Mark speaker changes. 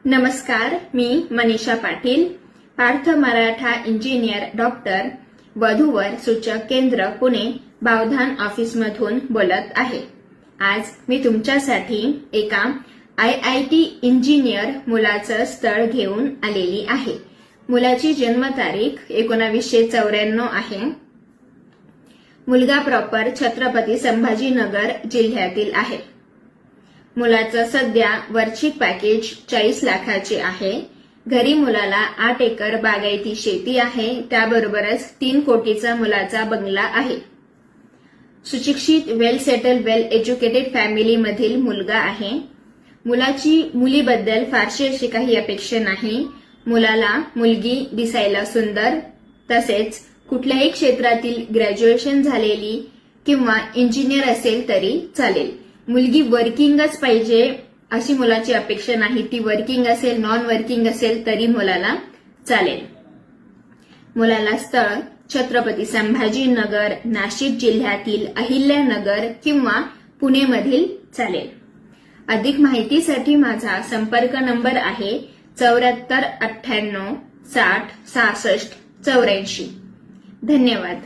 Speaker 1: नमस्कार, मी Manisha Patil, Parth Maratha engineer doctor वधूवर सूचक केंद्र पुणे बावधान ऑफिसमधून बोलत आहे। आज मी तुमच्यासाठी एका IIT इंजिनियर मुलाचं स्थळ घेऊन आलेली आहे। मुलाची जन्मतारीख 1994 आहे। मुलगा प्रॉपर छत्रपती संभाजीनगर जिल्ह्यातील आहे। मुलाचं सध्या वार्षिक पॅकेज 40 लाखाचे आहे। घरी मुलाला 8 एकर बागायती शेती आहे, त्याबरोबरच 3 कोटीचा मुलाचा बंगला आहे। सुशिक्षित, वेल सेटल, वेल एज्युकेटेड फॅमिली मधील मुलगा आहे। मुलाची मुलीबद्दल फारशी अशी काही अपेक्षा नाही। मुलाला मुलगी दिसायला सुंदर, तसेच कुठल्याही क्षेत्रातील ग्रॅज्युएशन झालेली किंवा इंजिनियर असेल तरी चालेल। मुलगी वर्किंगच पाहिजे अशी मुलाची अपेक्षा नाही, ती वर्किंग असेल, नॉन वर्किंग असेल तरी मुलाला चालेल। मुलाला स्थळ छत्रपती संभाजीनगर, नाशिक जिल्ह्यातील अहिल्यानगर किंवा पुणेमधील चालेल। अधिक माहितीसाठी माझा संपर्क नंबर आहे 74 98 60 66 84। धन्यवाद।